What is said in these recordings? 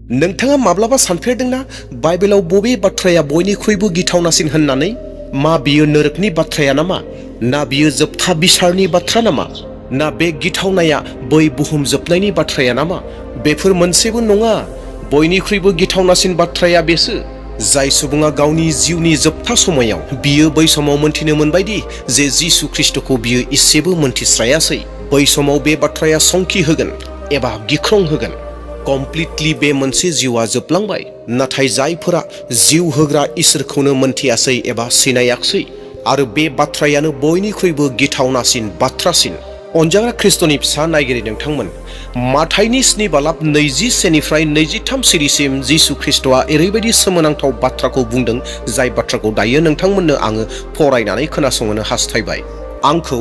नोंथाङा माब्लाबा सानफेरदोंना बाइबेलाव बबे बाथ्राया बयनिख्रुइबो गिथावनासिन होननानै? मा बियो नोरोखनि बाथ्राया नामा? ना बियो जोबथा बिसारनि बाथ्रा नामा? ना बे गिथावनाया बै बुहुम जोबनायनि बाथ्राया नामा? बेफोर मोनसेबो नङा। बयनिख्रुइबो गिथावनासिन बाथ्राया बेसो जाय सुबुङा गावनि जिउनि जोबथा समायाव बियो बै समाव मोनथिनो मोनबायदि जे जिसु ख्रिस्टखौ बियो इसेबो मोनथिस्रायासै। बै समाव बे बाथ्राया संखि होगोन एबा गिख्रं होगोन। कमप्लिटलि बे मोनसे जिउआ जोबलांबाय। नाथाय जायफोरा जिउ होग्रा इसोरखौनो मोनथियासै एबा सिनायाखसै, आरो बे बाथ्रायानो बयनिख्रुइबो गिथावनासिन बाथ्रासिन। अनजाग्रा ख्रिस्टनि फिसा नायगिरि नोंथांमोन, माथाइनि 7:21निफ्राय 23 सिरिसिम जिसु ख्रिस्टआ ओरैबायदि सोमोनांथाव बाथ्राखौ बुंदों, जाय बाथ्राखौ दायो नोंथांमोननो आङो फरायनानै खोनासंहोनो हास्थायबाय। आंखौ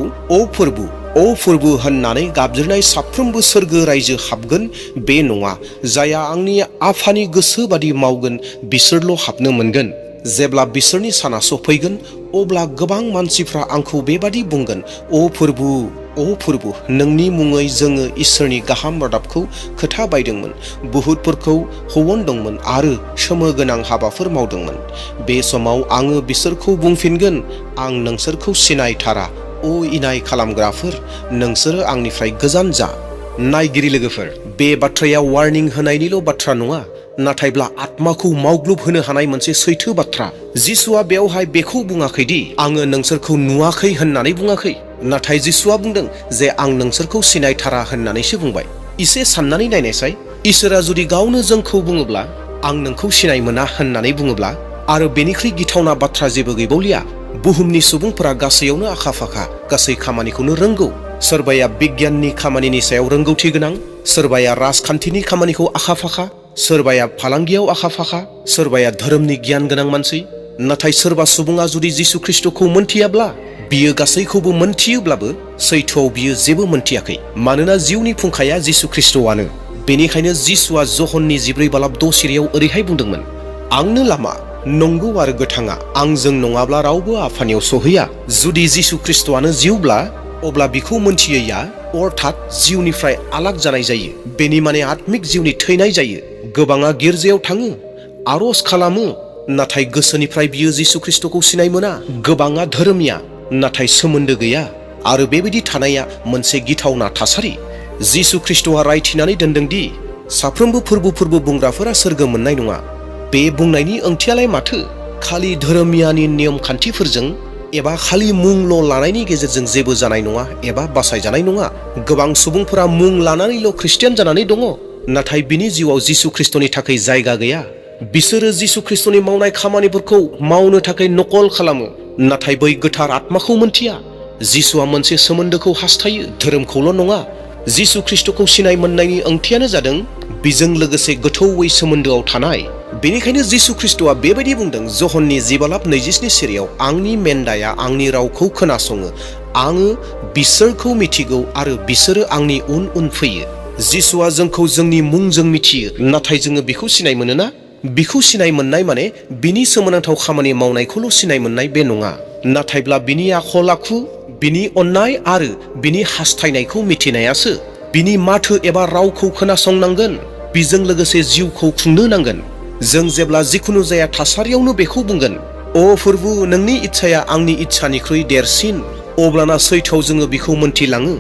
अ फोरबु होननानै गाबज्रिनाय साफ्रोमबो सोरगो रायजो हाबगोन बे नङा। जायहा आंनि आफानि गोसो बादि मावगोन बिसोरल' हाबनो मोनगोन। जेब्ला बिसोरनि साना सफैगोन, अब्ला गोबां मानसिफ्रा आंखौ बेबादि बुंगोन, अ फोरबु, नोंनि मुङै जोङो इसोरनि गाहाम रादाबखौ खोथा बायदोंमोन, बुहुतफोरखौ हौवनदोंमोन आरो सोमो गोनां हाबाफोर मावदोंमोन। बे समाव आङो बिसोरखौ बुंफिनगोन, आं नोंसोरखौ सिनायथारा। अ इनाय खालामग्राफोर, नोंसोरो आंनिफ्राय गोजान जा। नायगिरि लोगोफोर, बे बाथ्राया वार्निं होनायनिल' बाथ्रा नङा, नाथायब्ला आत्माखौ मावग्लुब होनो हानाय मोनसे सैथो बाथ्रा। जिसुआ बेवहाय बेखौ बुङाखैदि आङो नोंसोरखौ नुवाखै होननानै बुङाखै, नाथाय जिसुआ बुंदों जे आं नोंसोरखौ सिनायथारा होननानैसो बुंबाय। इसे साननानै नायनायसाय, इसोरा जुदि गावनो जोंखौ बुङोब्ला, आं नोंखौ सिनाय मोना होननानै बुङोब्ला, आरो बेनिख्रुइ गिथावना बाथ्रा जेबो गैबावलिया। बुहुमनि सुबुंफोरा गासैयावनो आखा फाखा, गासै खामानिखौनो रोंगौ। सोरबाया बिगियाननि खामानिनि सायाव रोंगौथि गोनां, सोरबाया राजखान्थिनि खामानिखौ आखा फाखा, सोरबाया फालांगियाव आखा फाखा, सोरबाया धोरोमनि गियान गोनां मानसि। नाथाय सोरबा सुबुङा जुदि जिसु ख्रिस्टखौ मोनथियाब्ला, बियो गासैखौबो मोनथियोब्लाबो सैथोआव बियो जेबो मोनथियाखै। मानोना जिउनि फुंखाया जिसु ख्रिस्टआनो। बेनिखायनो जिसुआ जहननि 14:6 सिरियाव ओरैहाय बुंदोंमोन, आंनो लामा, नंगौ आरो गोथाङा, आंजों नङाब्ला रावबो आफानियाव सहैया। जुदि जिसु ख्रिस्टआनो जिउब्ला, अब्ला बिखौ मोनथियैया अर्थात जिउनिफ्राय आलाग जानाय जायो। बेनि माने आत्मिक जिउनि थैनाय जायो। गोबाङा गिर्जायाव थाङो, आरज खालामो, नाथाय गोसोनिफ्राय बियो जिसु ख्रिस्टखौ सिनाय मोना। गोबाङा धोरोमिया, नाथाय सोमोन्दो गैया। आरो बेबायदि थानाया मोनसे गिथावना थासारि। जिसु ख्रिस्टआ रायथिनानै दोनदोंदि साफ्रोमबो फोरबो बुंग्राफोरा सोरगो मोननाय नङा। बे बुंनायनि ओंथियालाय माथो? खालि धोरोमियानि नियम खान्थिफोरजों एबा खालि मुंल' लानायनि गेजेरजों जेबो जानाय नङा एबा बासायजानाय नङा। गोबां सुबुंफोरा मुं लानानैल' ख्रिस्टियान जानानै दङ, नाथाय बिनि जिउआव जिसु ख्रिस्टनि थाखाय जायगा गैया। बिसोरो जिसु ख्रिस्टनि मावनाय खामानिफोरखौ मावनो थाखाय नकल खालामो, नाथाय बै गोथार आत्माखौ मोनथिया। जिसुआ मोनसे सोमोन्दोखौ हास्थायो, धोरोमखौल' नङा। जिसु ख्रिस्टखौ सिनाय मोननायनि ओंथियानो जादों बिजों लोगोसे गोथौवै सोमोन्दोआव थानाय। बेनिखायनो जिसु ख्रिस्टआ बेबायदि बुंदों जहननि 14:27 सिरियाव, आंनि मेन्दाया आंनि रावखौ खोनासङो, आङो बिसोरखौ मिथिगौ आरो बिसोरो आंनि उन उन फैयो। जिसुआ जोंखौ जोंनि मुंजों मिथियो, नाथाय जोङो बिखौ सिनाय मोनोना? बिखौ सिनाय मोननाय माने बिनि सोमोनांथाव खामानि मावनायखौल' सिनाय मोननाय बे नङा, नाथायब्ला बिनि आखल आखु, बिनि अननाय आरो बिनि हास्थायनायखौ मिथिनायासो। बिनि माथो एबा रावखौ खोनासंनांगोन, बिजों लोगोसे जिउखौ खुंनो नांगोन। जों जेब्ला जिखुनु जाया थासारियावनो बेखौ बुंगोन, अ फोरबु, नोंनि इच्छाया आंनि इच्छानिख्रुइ देरसिन, अब्लाना सैथोआव जोङो बिखौ मोनथिलाङो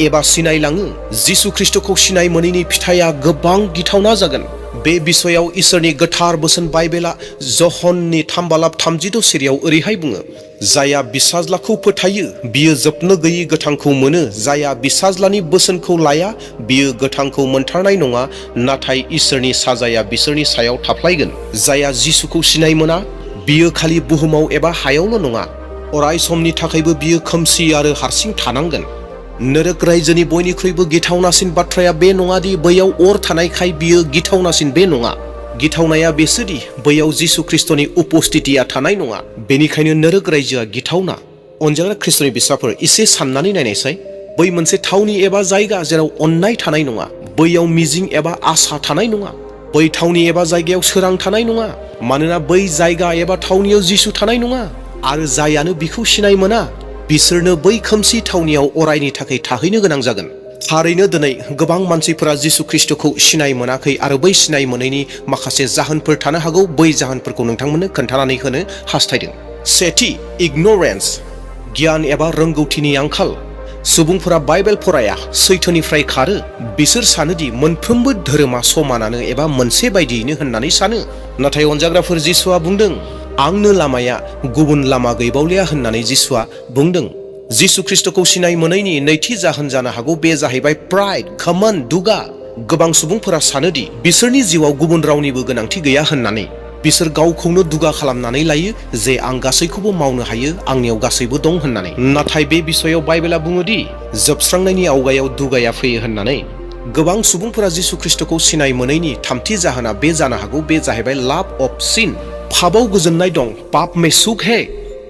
एबा सिनायलाङो। जिसु ख्रिस्टखौ सिनाय मोनैनि फिथाइया गोबां गिथावना जागोन। बे बिसयाव इसोरनि गोथार बोसोन बाइबेला जहननि 3:36 सिरियाव ओरैहाय बुङो, जायहा बिसाज्लाखौ फोथायो बियो जोबनो गैयै गोथांखौ मोनो। जायहा बिसाज्लानि बोसोनखौ लाया बियो गोथांखौ मोनथारनाय नङा, नाथाय इसोरनि साजाया बिसोरनि सायाव थाफ्लायगोन। जायहा जिसुखौ सिनाय मोना बियो खालि बुहुमाव एबा हायावल' नङा, अराय समनि थाखायबो बियो खोमसि आरो हारसिं थानांगोन। नोरोक रायजोनि बयनिख्रुइबो गिथावनासिन बाथ्राया बे नङादि बैयाव अर थानायखाय बियो गिथावनासिन, बे नङा। गिथावनाया बेसोदि बैयाव जिसु ख्रिस्टनि उपस्थितिया थानाय नङा। बेनिखायनो नोरोक रायजोआ गिथावना। अनजाग्रा ख्रिस्टनि बिसाफोर, एसे साननानै नायनायसाय, बै मोनसे थावनि एबा जायगा जेराव अननाय थानाय नङा, बैयाव मिजिं एबा आसा थानाय नङा। बै थावनि एबा जायगायाव सोरां थानाय नङा, मानोना बै जायगा एबा थावनियाव जिसु थानाय नङा। आरो जायानो बिखौ सिनाय मोना, बिसोरनो बै खोमसि थावनियाव अरायनि थाखाय थाहैनो गोनां जागोन। थारैनो दिनै गोबां मानसिफोरा जिसु ख्रिस्टखौ सिनाय मोनाखै आरो बै सिनाय मोनैनि माखासे जाहोनफोर थानो हागौ। बै जाहोनफोरखौ नोंथांमोननो खोन्थानानै होनो हास्थायदों। सेथि, इगनरेन्स, गियान एबा रोंगौथिनि आंखाल। सुबुंफोरा बाइबेल फराया, सैथोनिफ्राय खारो। बिसोर सानोदि मोनफ्रोमबो धोरोमा समानानो एबा मोनसे बायदियैनो होननानै सानो। नाथाय अनजाग्राफोर, जिसुआ बुंदों, आंनो लामाया गुबुन लामा गैबावलिया होननानै जिसुआ बुंदों। जिसु ख्रिस्टखौ सिनाय मोनैनि नैथि जाहोन जानो हागौ बे जाहैबाय प्राइड, घमण्ड, दुगा। गोबां सुबुंफोरा सानोदि बिसोरनि जिउआव गुबुन रावनिबो गोनांथि गैया होननानै। बिसोर गावखौनो दुगा खालामनानै लायो जे आं गासैखौबो मावनो हायो, आंनियाव गासैबो दं होननानै। नाथाय बे बिसयाव बाइबेला बुङोदि जोबस्रांनायनि आवगायाव दुगाया फैयो होननानै। गोबां सुबुंफोरा जिसु ख्रिस्टखौ सिनाय मोनैनि थामथि जाहोना बे जानो हागौ बे जाहैबाय लाभ अफ सिन। पापआव गोजोननाय दं, पाप में सुख है।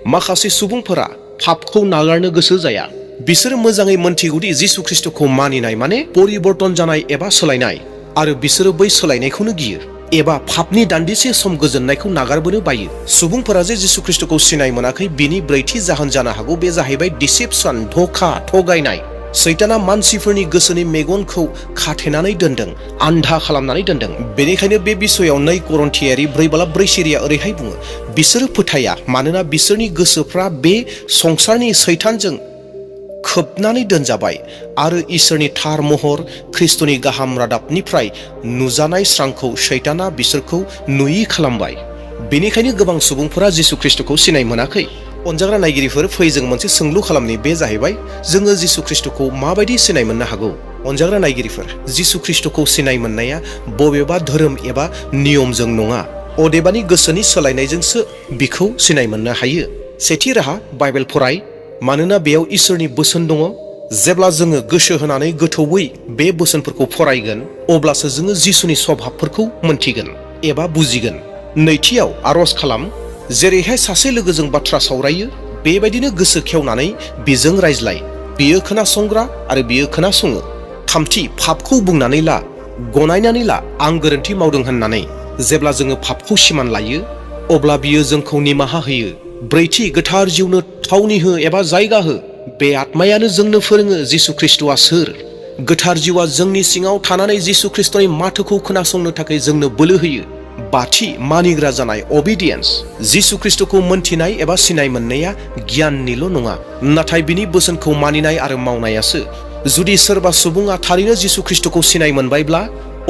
माखासे सुबुंफोरा पापखौ नागारनो गोसो जाया। बिसोरो मोजाङै मोनथिगौदि जिसु ख्रिस्टखौ मानिनाय माने परिबर्तन जानाय एबा सोलायनाय, आरो बिसोरो बै सोलायनायखौनो गियो एबा पापनि दान्दिसे सम गोजोननायखौ नागारबोनो बायो। सुबुंफोरा जे जिसु ख्रिस्टखौ सिनाय मोनाखै बिनि ब्रैथि जाहोन जानो हागौ बे जाहैबाय डिसेपसन, धोखा, थगायनाय। सैताना मानसिफोरनि गोसोनि मेगनखौ खाथेनानै दोनदों, आन्धा खालामनानै दोनदों। बेनिखायनो बे बिसयाव 2 करन्थियारि 4:4 सिरिया ओरैहाय बुङो, बिसोरो फोथाया मानोना बिसोरनि गोसोफ्रा बे संसारनि सैतानजों खोबनानै दोनजाबाय आरो इसोरनि थार महर ख्रिस्टनि गाहाम रादाबनिफ्राय नुजानाय स्रांखौ सैताना बिसोरखौ नुयि खालामबाय। बेनिखायनो गोबां सुबुंफोरा जिसु ख्रिस्टखौ सिनाय मोनाखै। अनजाग्रा नायगिरिफोर, फै जों मोनसे सोंलु खालामनि। बे जाहैबाय जोङो जिसु ख्रिस्टखौ माबायदि सिनाय मोननो हागौ? अनजाग्रा नायगिरिफोर, जिसु ख्रिस्टखौ सिनाय मोननाया बबेबा धोरोम एबा नियमजों नङा, अदेबानि गोसोनि सोलायनायजोंसो बिखौ सिनाय मोननो हायो। सेथि राहा, बाइबेल फराय, मानोना बेयाव इसोरनि बोसोन दङ। जेब्ला जोङो गोसो होनानै गोथौयै बे बोसोनफोरखौ फरायगोन, अब्लासो जोङो जिसुनि स्वभाबफोरखौ मोनथिगोन एबा बुजिगोन। नैथियाव, आरज खालाम। जेरैहाय सासे लोगोजों बाथ्रा सावरायो, बेबायदिनो गोसो खेवनानै बिजों रायज्लाय। बियो खोनासंग्रा आरो बियो खोनासङो। थामथि, पापखौ बुंनानै ला, गनायनानै ला, आं गोरोन्थि मावदों होननानै। जेब्ला जोङो पापखौ सिमान लायो, अब्ला बियो जोंखौ निमाहा होयो। ब्रैथि, गोथार जिउनो थावनि हो एबा जायगा हो। बे आत्मायानो जोंनो फोरोङो जिसु ख्रिस्टआ सोर। गोथार जिउआ जोंनि सिङाव थानानै जिसु ख्रिस्टनि माथोखौ खोनासंनो थाखाय जोंनो बोलो होयो। बाथि, मानिग्रा जानाय, अबिडियेन्स। जिसु ख्रिस्टखौ मोनथिनाय एबा सिनाय मोननाया गियाननिल' नङा, नाथाय बिनि बोसोनखौ मानिनाय आरो मावनायासो। जुदि सोरबा सुबुङा थारैनो जिसु ख्रिस्टखौ सिनाय मोनबायब्ला,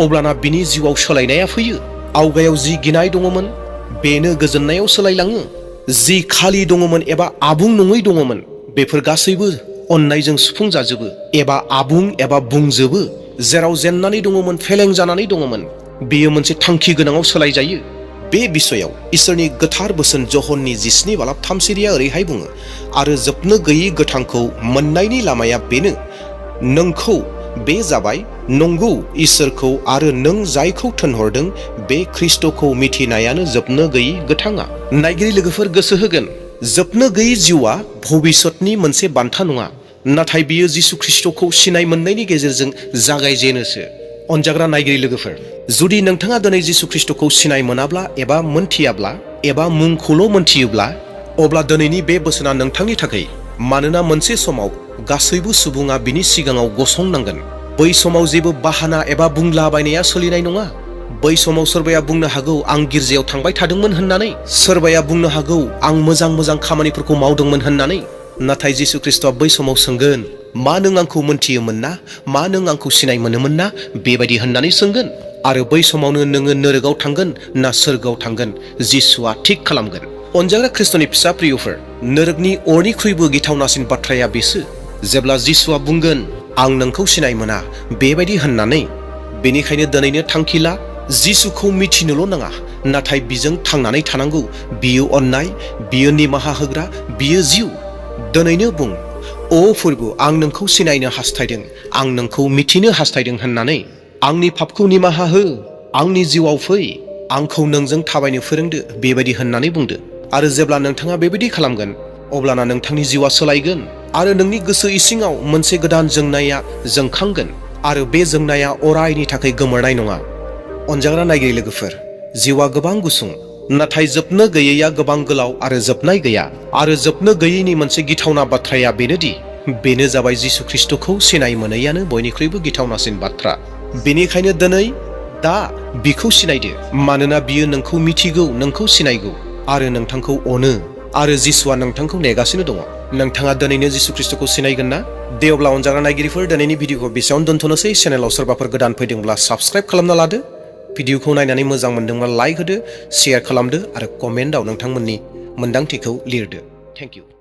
अब्लाना बिनि जिउआव सोलायनाया फैयो। आवगायाव जि गिनाय दङमोन, बेनो गोजोननायाव सोलायलाङो। जि खालि दङमोन एबा आबुं नङै दङमोन, बेफोर गासैबो अननायजों सुफुं जाजोबो एबा आबुं एबा बुंजोबो। जेराव जेननानै दङमोन, फेलें जानानै दङमोन, बेयो मोनसे थांखि गोनाङाव सोलायजायो। बे बिसयाव इसोरनि गोथार बोसोन जहननि 17:3 सिरिया ओरैहाय बुङो, आरो जोबनो गैयै गोथांखौ मोननायनि लामाया बेनो, नोंखौ, बे जाबाय नंगौ इसोरखौ आरो नों जायखौ थिनहरदों बे ख्रिस्टखौ मिथिनायानो जोबनो गैयै गोथाङा। नायगिरि लोगोफोर, गोसो होगोन, जोबनो गैयै जिउआ भबिष्यतनि मोनसे बान्था नङा, नाथाय बियो जिसु ख्रिस्टखौ सिनाय मोननायनि गेजेरजों जागायजेनोसो। अनजाग्रा नायगिरि लोगोफोर, जुदि नोंथाङा दिनै जिसु ख्रिस्टखौ सिनाय मोनाब्ला एबा मोनथियाब्ला एबा मुंखौल' मोनथियोब्ला, अब्ला दिनैनि बे बोसोना नोंथांनि थाखाय। मानोना मोनसे समाव गासैबो सुबुङा बिनि सिगाङाव गसंनांगोन। बै समाव जेबो बाहाना एबा बुंलाबायनाया सोलिनाय नङा। बै समाव सोरबाया बुंनो हागौ आं गिर्जायाव थांबाय थादोंमोन होननानै, सोरबाया बुंनो हागौ आं मोजां मोजां खामानिफोरखौ मावदोंमोन होननानै। नाथाय जिसु ख्रिस्टआ बै समाव सोंगोन, मा नों आंखौ मोनथियोमोन ना? मा नों आंखौ सिनाय मोनोमोन ना? बेबायदि होननानै सोंगोन। आरो बै समावनो नोङो नोरगआव थांगोन ना सोरगोआव थांगोन, जिसुआ थिग खालामगोन। अनजाग्रा ख्रिस्टनि फिसा प्रियफोर, नोरगनि अरनिख्रुइबो गिथावनासिन बाथ्राया बेसो जेब्ला जिसुआ बुंगोन आं नोंखौ सिनाय मोना बेबायदि होननानै। बेनिखायनो दिनैनो थांखि ला, जिसुखौ मिथिनोल' नाङा, नाथाय बिजों थांनानै थानांगौ। बियो अननाय, बियो निमाहा होग्रा, बियो जिउ। दिनैनो बुं, अ फोरबु, आं नोंखौ सिनायनो हास्थायदों, आं नोंखौ मिथिनो हास्थायदों होननानै। आंनि पापखौ निमाहा हो, आंनि जिउआव फै, आंखौ नोंजों थाबायनो फोरोंदो, बेबायदि होननानै बुंदो। आरो जेब्ला नोंथाङा बेबायदि खालामगोन, अब्लाना नोंथांनि जिउआ सोलायगोन आरो नोंनि गोसो इसिङाव मोनसे गोदान जोंनाया जोंखांगोन आरो बे जोंनाया अरायनि थाखाय गोमोरनाय नङा। अनजाग्रा नायगिरि लोगोफोर, जिउआ गोबां गुसुं, नाथाय जोबनो गैयैया गोबां गोलाव आरो जोबनाय गैया। आरो जोबनो गैयैनि मोनसे गिथावना बाथ्राया बेनोदि बेनो जाबाय जिसु ख्रिस्टखौ सिनाय मोनैयानो बयनिख्रुइबो गिथावनासिन बाथ्रा। बेनिखायनो दिनै दा बिखौ सिनायदो, मानोना बियो नोंखौ मिथिगौ, नोंखौ सिनायगौ आरो नोंथांखौ अनो, आरो जिसुआ नोंथांखौ नेगासिनो दङ। नोंथाङा दिनैनो जिसु ख्रिस्टखौ सिनायगोन ना? दे अब्ला अनजाग्रा नायगिरिफोर, दिनैनि भिडिअखौ बेसेयावनो दोनथ'नोसै। चेनेलाव सोरबाफोर गोदान फैदोंब्ला साबस्क्राइब खालामना लादो। भिडिअखौ नायनानै मोजां मोनदोंब्ला लाइक होदो, शेयार खालामदो आरो कमेन्टआव नोंथांमोननि मोन्दांथिखौ लिरदो। Thank you.